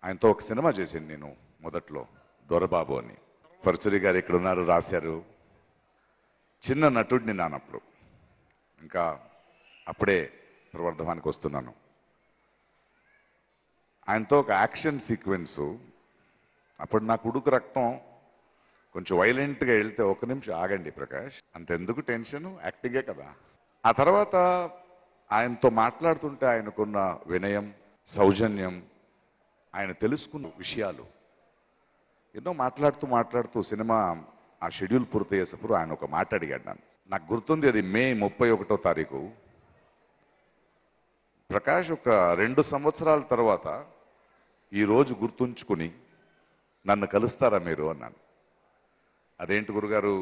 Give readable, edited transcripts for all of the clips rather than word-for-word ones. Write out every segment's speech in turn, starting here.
ఆయనతో ఒక సినిమా చేశాను నేను మొదట్లో, దొరబాబు అని. పరుచూరి గారు ఇక్కడ ఉన్నారు, రాశారు. చిన్న నటుడిని నానప్పుడు, ఇంకా అప్పుడే ప్రవర్ధమానికి వస్తున్నాను. ఆయనతో ఒక యాక్షన్ సీక్వెన్సు, అప్పుడు నాకు ఉడుకు రక్తం కొంచెం వైలెంట్గా వెళ్తే, ఒక నిమిషం ఆగండి ప్రకాష్, అంతెందుకు టెన్షన్, యాక్టింగే కదా. ఆ తర్వాత ఆయనతో మాట్లాడుతుంటే ఆయనకున్న వినయం, సౌజన్యం, ఆయన తెలుసుకున్న విషయాలు ఎన్నో మాట్లాడుతూ మాట్లాడుతూ సినిమా ఆ షెడ్యూల్ పూర్తయ్యేసప్పుడు ఆయన ఒక మాట అడిగాడు నన్ను. నాకు గుర్తుంది, అది మే 31వ తారీఖు. ప్రకాష్, ఒక 2 సంవత్సరాల తర్వాత ఈరోజు గుర్తుంచుకుని నన్ను కలుస్తారా మీరు అన్నాను. అదేంటి గురుగారు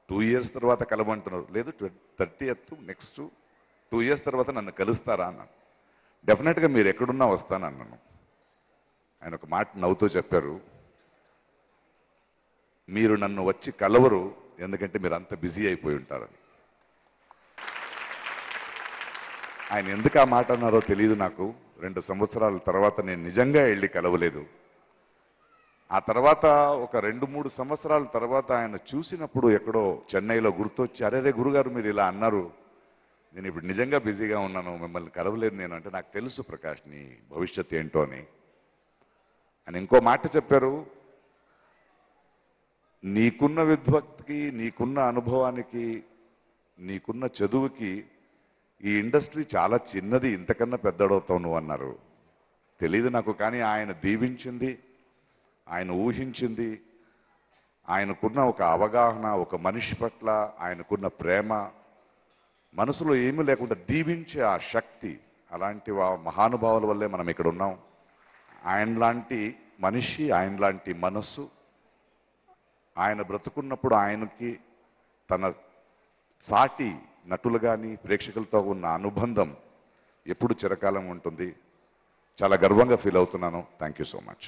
2 ఇయర్స్ తర్వాత కలవంటున్నారు? లేదు, 30th నెక్స్ట్ 2 ఇయర్స్ తర్వాత నన్ను కలుస్తారా అన్నాను. డెఫినెట్గా మీరు ఎక్కడున్నా వస్తాను అన్నాను. ఆయన ఒక మాట నవ్వుతూ చెప్పారు, మీరు నన్ను వచ్చి కలవరు, ఎందుకంటే మీరు అంత బిజీ అయిపోయి ఉంటారని. ఆయన ఎందుకు ఆ మాట అన్నారో తెలియదు నాకు. 2 సంవత్సరాల తర్వాత నేను నిజంగా వెళ్ళి కలవలేదు. ఆ తర్వాత ఒక 2-3 సంవత్సరాల తర్వాత ఆయన చూసినప్పుడు ఎక్కడో చెన్నైలో గుర్తొచ్చి, అరే గురుగారు మీరు ఇలా అన్నారు, నేను ఇప్పుడు నిజంగా బిజీగా ఉన్నాను, మిమ్మల్ని కలవలేదు నేను అంటే, నాకు తెలుసు ప్రకాష్ నీ భవిష్యత్తు ఏంటో అని. ఆయన ఇంకో మాట చెప్పారు, నీకున్న విద్వత్కి, నీకున్న అనుభవానికి, నీకున్న చదువుకి ఈ ఇండస్ట్రీ చాలా చిన్నది, ఇంతకన్నా పెద్దడవుతావు నువ్వు అన్నారు. తెలియదు నాకు, కానీ ఆయన దీవించింది, ఆయన ఊహించింది, ఆయనకున్న ఒక అవగాహన, ఒక మనిషి పట్ల ఆయనకున్న ప్రేమ, మనసులో ఏమీ లేకుండా దీవించే ఆ శక్తి, అలాంటి మహానుభావుల వల్లే మనం ఇక్కడ ఉన్నాం. ఆయనలాంటి మనిషి, ఆయనలాంటి మనస్సు, ఆయన బ్రతుకున్నప్పుడు ఆయనకి తన సాటి నటులు కానీ ప్రేక్షకులతో ఉన్న అనుబంధం ఎప్పుడు చిరకాలం ఉంటుంది. చాలా గర్వంగా ఫీల్ అవుతున్నాను. Thank you so much.